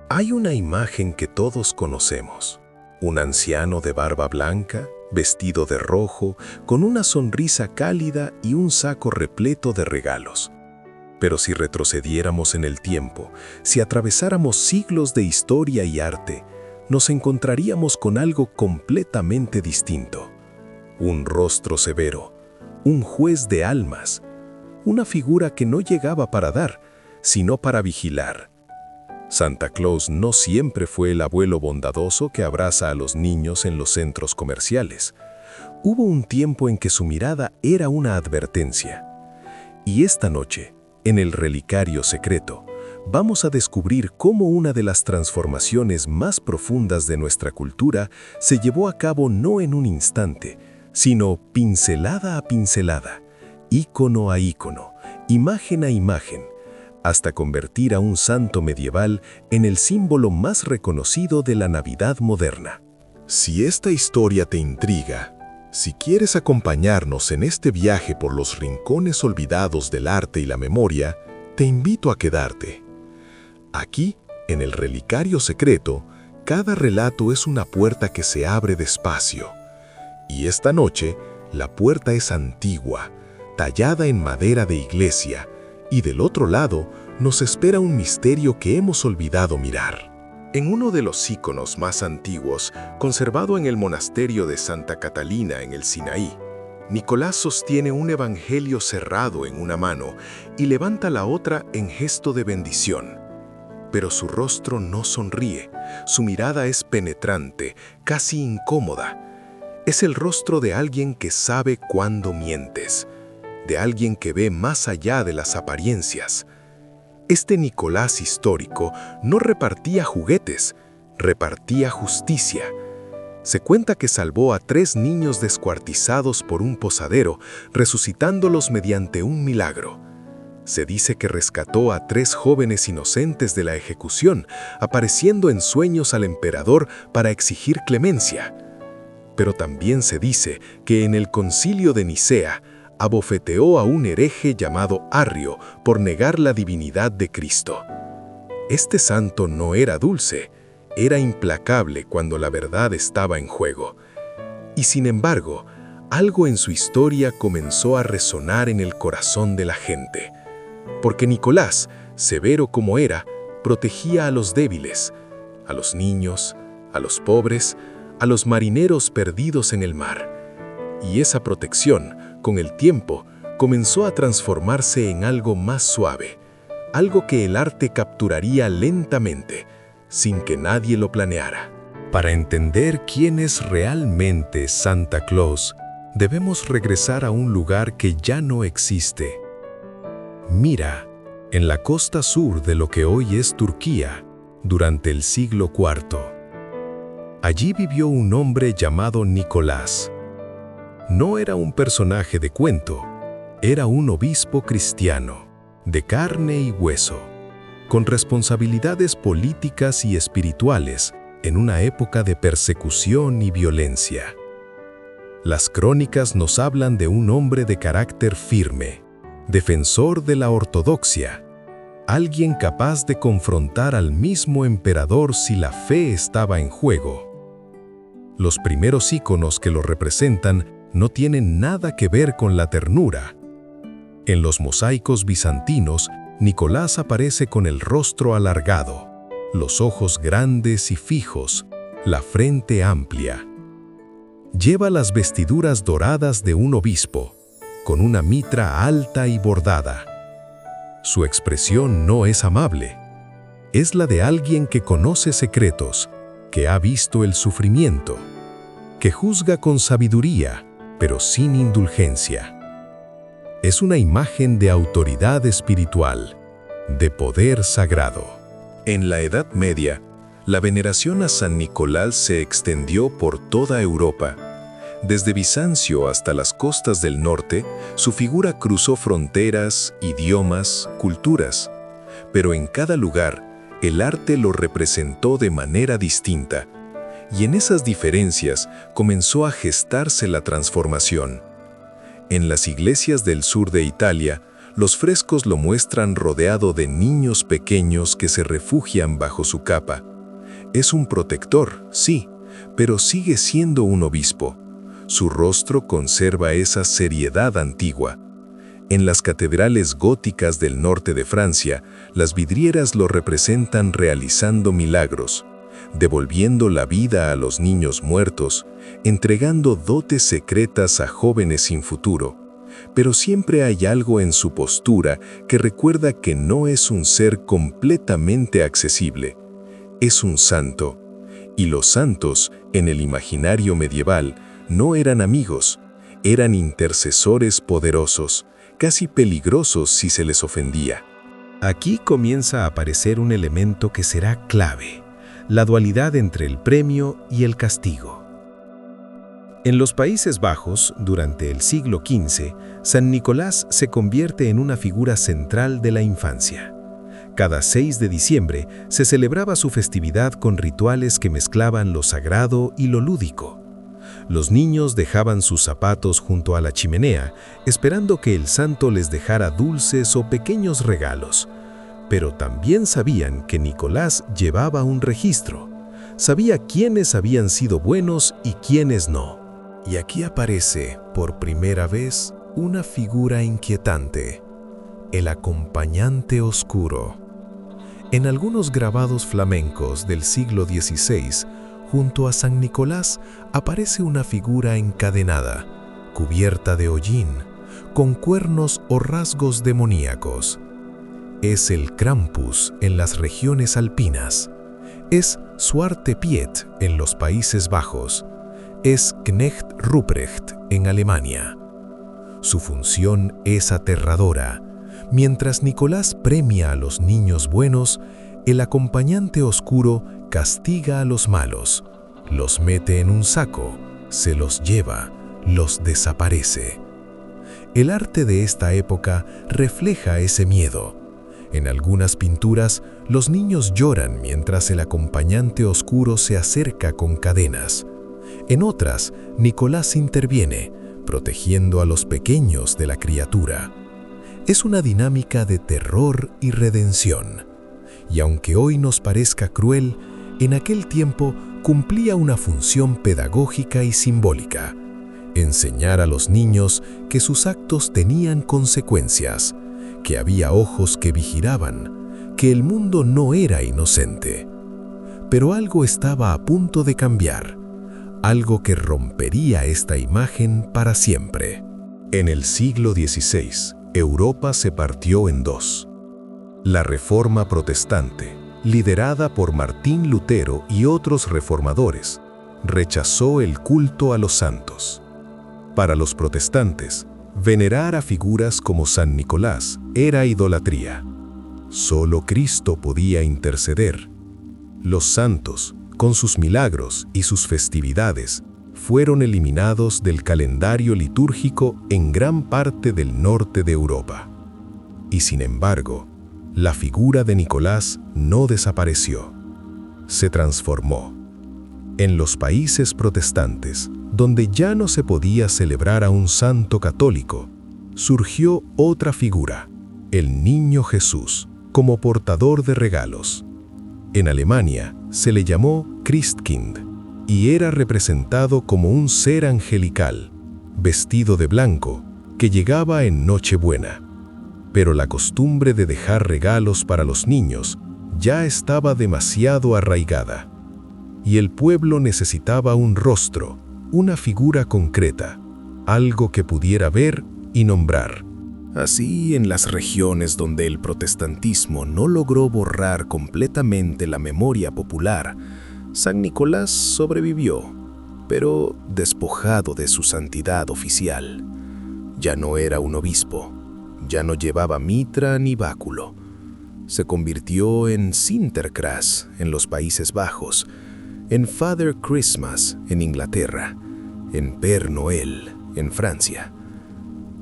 Hay una imagen que todos conocemos. Un anciano de barba blanca, vestido de rojo, con una sonrisa cálida y un saco repleto de regalos. Pero si retrocediéramos en el tiempo, si atravesáramos siglos de historia y arte, nos encontraríamos con algo completamente distinto. Un rostro severo, un juez de almas, una figura que no llegaba para dar, sino para vigilar. Santa Claus no siempre fue el abuelo bondadoso que abraza a los niños en los centros comerciales. Hubo un tiempo en que su mirada era una advertencia. Y esta noche, en el Relicario Secreto, vamos a descubrir cómo una de las transformaciones más profundas de nuestra cultura se llevó a cabo no en un instante, sino pincelada a pincelada, ícono a ícono, imagen a imagen, hasta convertir a un santo medieval en el símbolo más reconocido de la Navidad moderna. Si esta historia te intriga, si quieres acompañarnos en este viaje por los rincones olvidados del arte y la memoria, te invito a quedarte. Aquí, en el Relicario Secreto, cada relato es una puerta que se abre despacio. Y esta noche, la puerta es antigua, tallada en madera de iglesia, y del otro lado nos espera un misterio que hemos olvidado mirar. En uno de los íconos más antiguos, conservado en el monasterio de Santa Catalina en el Sinaí, Nicolás sostiene un evangelio cerrado en una mano y levanta la otra en gesto de bendición. Pero su rostro no sonríe, su mirada es penetrante, casi incómoda. Es el rostro de alguien que sabe cuándo mientes, de alguien que ve más allá de las apariencias. Este Nicolás histórico no repartía juguetes, repartía justicia. Se cuenta que salvó a 3 niños descuartizados por un posadero, resucitándolos mediante un milagro. Se dice que rescató a 3 jóvenes inocentes de la ejecución, apareciendo en sueños al emperador para exigir clemencia. Pero también se dice que en el Concilio de Nicea, abofeteó a un hereje llamado Arrio por negar la divinidad de Cristo. Este santo no era dulce, era implacable cuando la verdad estaba en juego. Y sin embargo, algo en su historia comenzó a resonar en el corazón de la gente. Porque Nicolás, severo como era, protegía a los débiles, a los niños, a los pobres, a los marineros perdidos en el mar. Y esa protección, con el tiempo, comenzó a transformarse en algo más suave, algo que el arte capturaría lentamente, sin que nadie lo planeara. Para entender quién es realmente Santa Claus, debemos regresar a un lugar que ya no existe. Mira, en la costa sur de lo que hoy es Turquía, durante el siglo IV. Allí vivió un hombre llamado Nicolás. No era un personaje de cuento, era un obispo cristiano, de carne y hueso, con responsabilidades políticas y espirituales en una época de persecución y violencia. Las crónicas nos hablan de un hombre de carácter firme, defensor de la ortodoxia, alguien capaz de confrontar al mismo emperador si la fe estaba en juego. Los primeros íconos que lo representan no tienen nada que ver con la ternura. En los mosaicos bizantinos, Nicolás aparece con el rostro alargado, los ojos grandes y fijos, la frente amplia. Lleva las vestiduras doradas de un obispo, con una mitra alta y bordada. Su expresión no es amable, es la de alguien que conoce secretos, que ha visto el sufrimiento, que juzga con sabiduría, pero sin indulgencia. Es una imagen de autoridad espiritual, de poder sagrado. En la Edad Media, la veneración a San Nicolás se extendió por toda Europa. Desde Bizancio hasta las costas del norte, su figura cruzó fronteras, idiomas, culturas. Pero en cada lugar, el arte lo representó de manera distinta. Y en esas diferencias comenzó a gestarse la transformación. En las iglesias del sur de Italia, Los frescos lo muestran rodeado de niños pequeños que se refugian bajo su capa. Es un protector, sí, pero sigue siendo un obispo. Su rostro conserva esa seriedad antigua. En las catedrales góticas del norte de Francia, las vidrieras lo representan realizando milagros, devolviendo la vida a los niños muertos, entregando dotes secretas a jóvenes sin futuro. Pero siempre hay algo en su postura que recuerda que no es un ser completamente accesible. Es un santo. Y los santos, en el imaginario medieval, no eran amigos, eran intercesores poderosos, casi peligrosos si se les ofendía. Aquí comienza a aparecer un elemento que será clave: la dualidad entre el premio y el castigo. En los Países Bajos, durante el siglo XV, San Nicolás se convierte en una figura central de la infancia. Cada 6 de diciembre se celebraba su festividad con rituales que mezclaban lo sagrado y lo lúdico. Los niños dejaban sus zapatos junto a la chimenea, esperando que el santo les dejara dulces o pequeños regalos. Pero también sabían que Nicolás llevaba un registro. Sabía quiénes habían sido buenos y quiénes no. Y aquí aparece, por primera vez, una figura inquietante: el acompañante oscuro. En algunos grabados flamencos del siglo XVI, junto a San Nicolás aparece una figura encadenada, cubierta de hollín, con cuernos o rasgos demoníacos. Es el Krampus en las regiones alpinas. Es Zwarte Piet en los Países Bajos. Es Knecht Ruprecht en Alemania. Su función es aterradora. Mientras Nicolás premia a los niños buenos, el acompañante oscuro castiga a los malos, los mete en un saco, se los lleva, los desaparece. El arte de esta época refleja ese miedo. En algunas pinturas, los niños lloran mientras el acompañante oscuro se acerca con cadenas. En otras, Nicolás interviene, protegiendo a los pequeños de la criatura. Es una dinámica de terror y redención. Y aunque hoy nos parezca cruel, en aquel tiempo cumplía una función pedagógica y simbólica: enseñar a los niños que sus actos tenían consecuencias, que había ojos que vigilaban, que el mundo no era inocente. Pero algo estaba a punto de cambiar, algo que rompería esta imagen para siempre. En el siglo XVI, Europa se partió en dos. La Reforma Protestante, liderada por Martín Lutero y otros reformadores, rechazó el culto a los santos. Para los protestantes, venerar a figuras como San Nicolás era idolatría. Solo Cristo podía interceder. Los santos, con sus milagros y sus festividades, fueron eliminados del calendario litúrgico en gran parte del norte de Europa. Y sin embargo, la figura de Nicolás no desapareció. Se transformó. En los países protestantes, donde ya no se podía celebrar a un santo católico, surgió otra figura: el Niño Jesús, como portador de regalos. En Alemania se le llamó Christkind y era representado como un ser angelical, vestido de blanco, que llegaba en Nochebuena. Pero la costumbre de dejar regalos para los niños ya estaba demasiado arraigada. Y el pueblo necesitaba un rostro, una figura concreta, algo que pudiera ver y nombrar. Así, en las regiones donde el protestantismo no logró borrar completamente la memoria popular, San Nicolás sobrevivió, pero despojado de su santidad oficial. Ya no era un obispo, ya no llevaba mitra ni báculo. Se convirtió en Sinterklaas en los Países Bajos, en Father Christmas en Inglaterra, en Père Noël en Francia.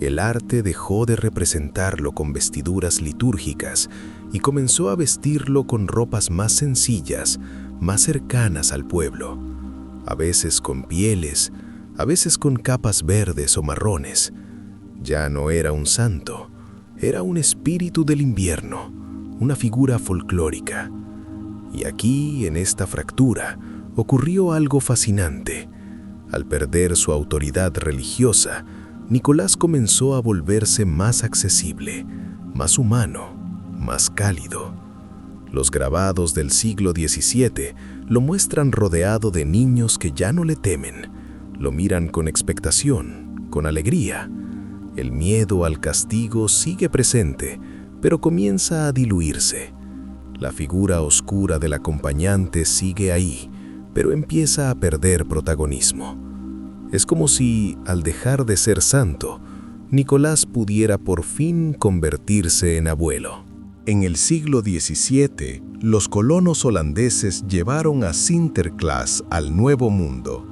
El arte dejó de representarlo con vestiduras litúrgicas y comenzó a vestirlo con ropas más sencillas, más cercanas al pueblo, a veces con pieles, a veces con capas verdes o marrones. Ya no era un santo, Era un espíritu del invierno, una figura folclórica. Y aquí, en esta fractura, ocurrió algo fascinante. Al perder su autoridad religiosa, Nicolás comenzó a volverse más accesible, más humano, más cálido. Los grabados del siglo XVII lo muestran rodeado de niños que ya no le temen, lo miran con expectación, con alegría. El miedo al castigo sigue presente, pero comienza a diluirse. La figura oscura del acompañante sigue ahí, pero empieza a perder protagonismo. Es como si, al dejar de ser santo, Nicolás pudiera por fin convertirse en abuelo. En el siglo XVII, los colonos holandeses llevaron a Sinterklaas al Nuevo Mundo.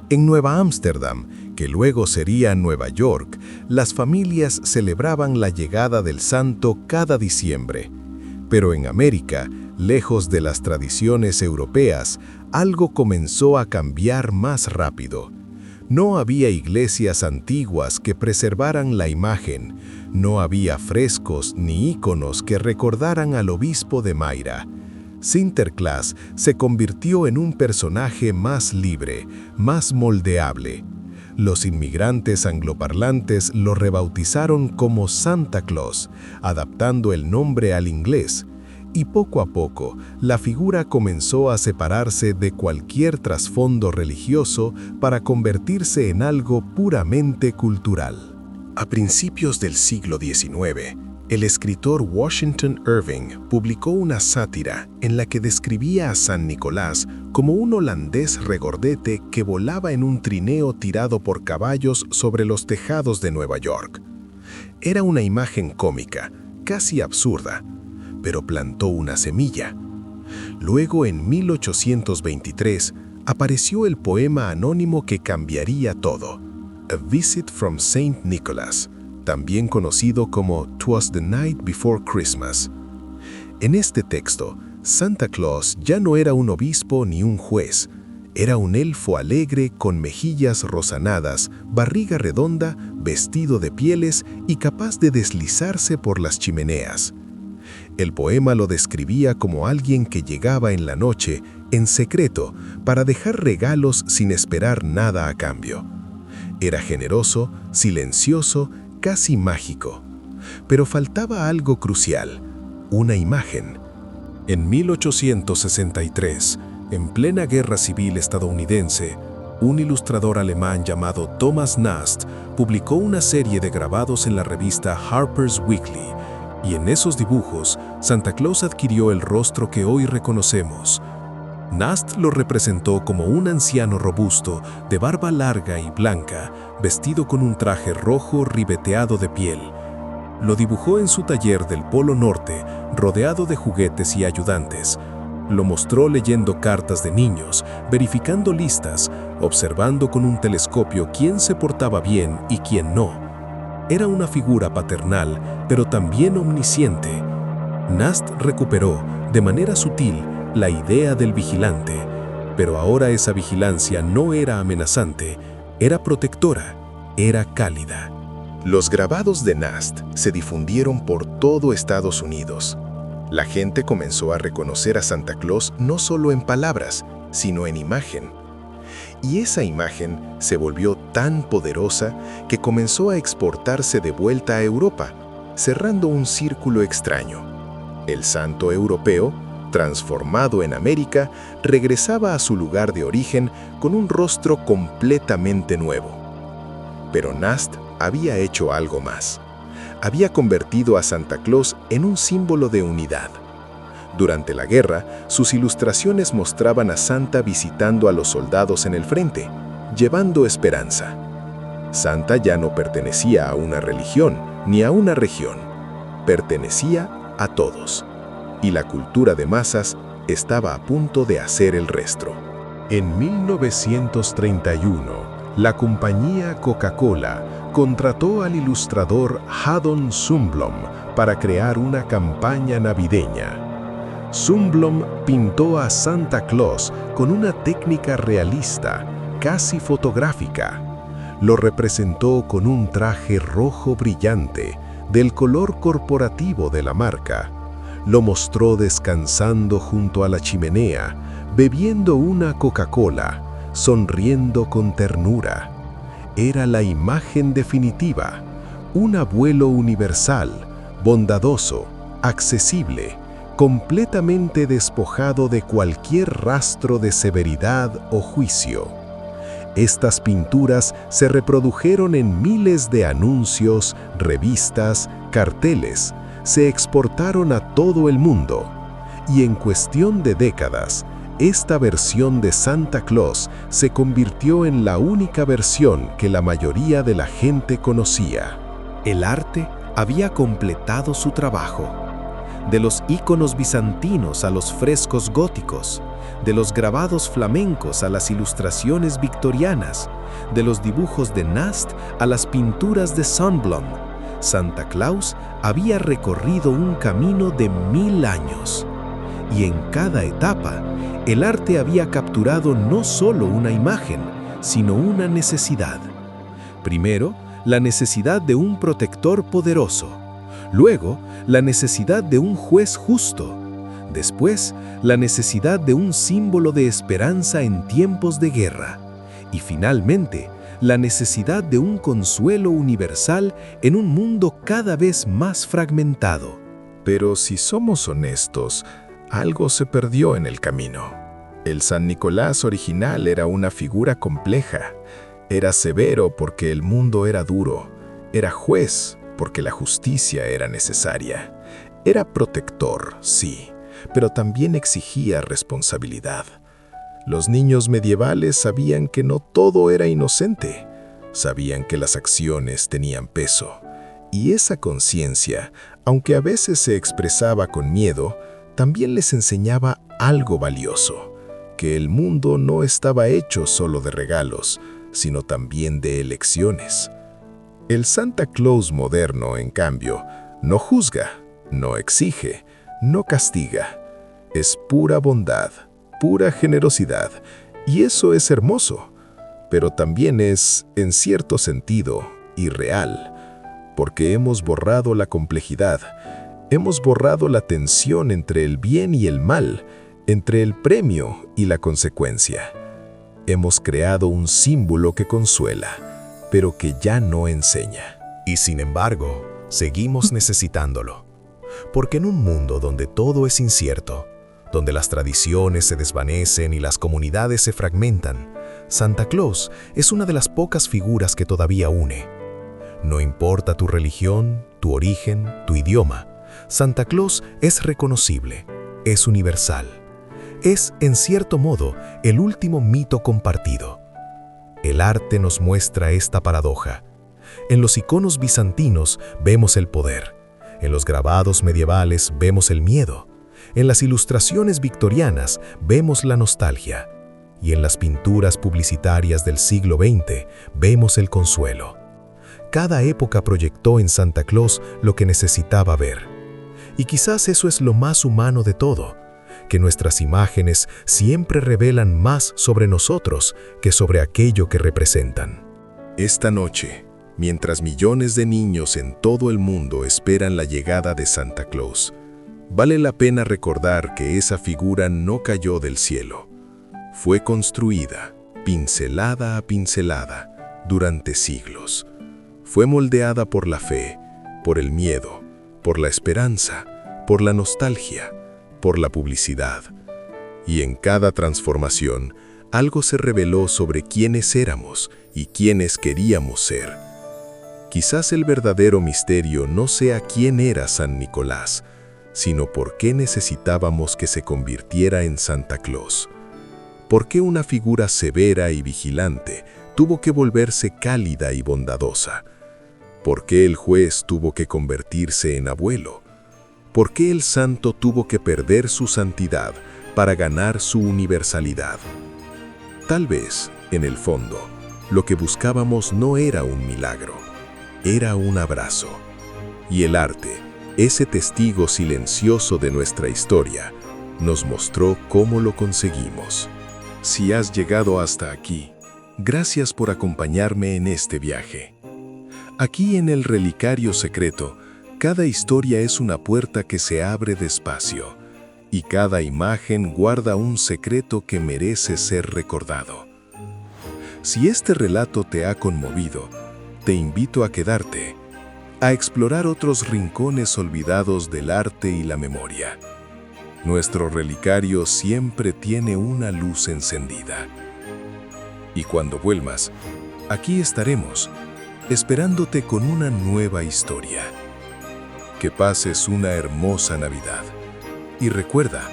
En Nueva Ámsterdam, que luego sería Nueva York, las familias celebraban la llegada del santo cada diciembre. Pero en América, lejos de las tradiciones europeas, algo comenzó a cambiar más rápido. No había iglesias antiguas que preservaran la imagen, no había frescos ni íconos que recordaran al obispo de Mayra. Sinterklaas se convirtió en un personaje más libre, más moldeable. Los inmigrantes angloparlantes lo rebautizaron como Santa Claus, adaptando el nombre al inglés. Y poco a poco, la figura comenzó a separarse de cualquier trasfondo religioso para convertirse en algo puramente cultural. A principios del siglo XIX, el escritor Washington Irving publicó una sátira en la que describía a San Nicolás como un holandés regordete que volaba en un trineo tirado por caballos sobre los tejados de Nueva York. Era una imagen cómica, casi absurda, pero plantó una semilla. Luego, en 1823, apareció el poema anónimo que cambiaría todo, A Visit from Saint Nicholas, también conocido como 'Twas the Night Before Christmas. En este texto, Santa Claus ya no era un obispo ni un juez, era un elfo alegre con mejillas rosanadas, barriga redonda, vestido de pieles y capaz de deslizarse por las chimeneas. El poema lo describía como alguien que llegaba en la noche, en secreto, para dejar regalos sin esperar nada a cambio. Era generoso, silencioso, casi mágico. Pero faltaba algo crucial, una imagen. En 1863, en plena Guerra Civil estadounidense, un ilustrador alemán llamado Thomas Nast publicó una serie de grabados en la revista Harper's Weekly, y en esos dibujos, Santa Claus adquirió el rostro que hoy reconocemos. Nast lo representó como un anciano robusto, de barba larga y blanca, vestido con un traje rojo ribeteado de piel. Lo dibujó en su taller del Polo Norte, rodeado de juguetes y ayudantes. Lo mostró leyendo cartas de niños, verificando listas, observando con un telescopio quién se portaba bien y quién no. Era una figura paternal, pero también omnisciente. Nast recuperó, de manera sutil, la idea del vigilante, pero ahora esa vigilancia no era amenazante, era protectora, era cálida. Los grabados de Nast se difundieron por todo Estados Unidos. La gente comenzó a reconocer a Santa Claus no solo en palabras, sino en imagen. Y esa imagen se volvió tan poderosa que comenzó a exportarse de vuelta a Europa, cerrando un círculo extraño. El santo europeo, transformado en América, regresaba a su lugar de origen con un rostro completamente nuevo. Pero Nast había hecho algo más. Había convertido a Santa Claus en un símbolo de unidad. Durante la guerra, sus ilustraciones mostraban a Santa visitando a los soldados en el frente, llevando esperanza. Santa ya no pertenecía a una religión ni a una región, pertenecía a todos. Y la cultura de masas estaba a punto de hacer el resto. En 1931, la compañía Coca-Cola contrató al ilustrador Haddon Sundblom para crear una campaña navideña. Sundblom pintó a Santa Claus con una técnica realista, casi fotográfica. Lo representó con un traje rojo brillante, del color corporativo de la marca. Lo mostró descansando junto a la chimenea, bebiendo una Coca-Cola, sonriendo con ternura. Era la imagen definitiva, un abuelo universal, bondadoso, accesible, completamente despojado de cualquier rastro de severidad o juicio. Estas pinturas se reprodujeron en miles de anuncios, revistas, carteles, se exportaron a todo el mundo, y en cuestión de décadas, esta versión de Santa Claus se convirtió en la única versión que la mayoría de la gente conocía. El arte había completado su trabajo. De los íconos bizantinos a los frescos góticos, de los grabados flamencos a las ilustraciones victorianas, de los dibujos de Nast a las pinturas de Sundblom, Santa Claus había recorrido un camino de 1000 años. Y en cada etapa, el arte había capturado no solo una imagen, sino una necesidad. Primero, la necesidad de un protector poderoso. Luego, la necesidad de un juez justo. Después, la necesidad de un símbolo de esperanza en tiempos de guerra. Y finalmente, la necesidad de un consuelo universal en un mundo cada vez más fragmentado. Pero si somos honestos, algo se perdió en el camino. El San Nicolás original era una figura compleja. Era severo porque el mundo era duro. Era juez porque la justicia era necesaria. Era protector, sí, pero también exigía responsabilidad. Los niños medievales sabían que no todo era inocente. Sabían que las acciones tenían peso. Y esa conciencia, aunque a veces se expresaba con miedo, también les enseñaba algo valioso, que el mundo no estaba hecho solo de regalos, sino también de elecciones. El Santa Claus moderno, en cambio, no juzga, no exige, no castiga. Es pura bondad, pura generosidad, y eso es hermoso, pero también es, en cierto sentido, irreal, porque hemos borrado la complejidad. Hemos borrado la tensión entre el bien y el mal, entre el premio y la consecuencia. Hemos creado un símbolo que consuela, pero que ya no enseña. Y sin embargo, seguimos necesitándolo. Porque en un mundo donde todo es incierto, donde las tradiciones se desvanecen y las comunidades se fragmentan, Santa Claus es una de las pocas figuras que todavía une. No importa tu religión, tu origen, tu idioma, Santa Claus es reconocible, es universal. Es, en cierto modo, el último mito compartido. El arte nos muestra esta paradoja. En los iconos bizantinos vemos el poder. En los grabados medievales vemos el miedo. En las ilustraciones victorianas vemos la nostalgia. Y en las pinturas publicitarias del siglo XX vemos el consuelo. Cada época proyectó en Santa Claus lo que necesitaba ver. Y quizás eso es lo más humano de todo, que nuestras imágenes siempre revelan más sobre nosotros que sobre aquello que representan. Esta noche, mientras millones de niños en todo el mundo esperan la llegada de Santa Claus, vale la pena recordar que esa figura no cayó del cielo. Fue construida, pincelada a pincelada, durante siglos. Fue moldeada por la fe, por el miedo, por la esperanza, por la nostalgia, por la publicidad. Y en cada transformación, algo se reveló sobre quiénes éramos y quiénes queríamos ser. Quizás el verdadero misterio no sea quién era San Nicolás, sino por qué necesitábamos que se convirtiera en Santa Claus. ¿Por qué una figura severa y vigilante tuvo que volverse cálida y bondadosa? ¿Por qué el juez tuvo que convertirse en abuelo? ¿Por qué el santo tuvo que perder su santidad para ganar su universalidad? Tal vez, en el fondo, lo que buscábamos no era un milagro, era un abrazo. Y el arte, ese testigo silencioso de nuestra historia, nos mostró cómo lo conseguimos. Si has llegado hasta aquí, gracias por acompañarme en este viaje. Aquí en el Relicario Secreto, cada historia es una puerta que se abre despacio, y cada imagen guarda un secreto que merece ser recordado. Si este relato te ha conmovido, te invito a quedarte, a explorar otros rincones olvidados del arte y la memoria. Nuestro relicario siempre tiene una luz encendida. Y cuando vuelvas, aquí estaremos, esperándote con una nueva historia. Que pases una hermosa Navidad. Y recuerda,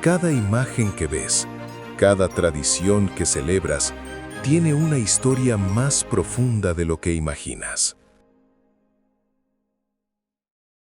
cada imagen que ves, cada tradición que celebras, tiene una historia más profunda de lo que imaginas.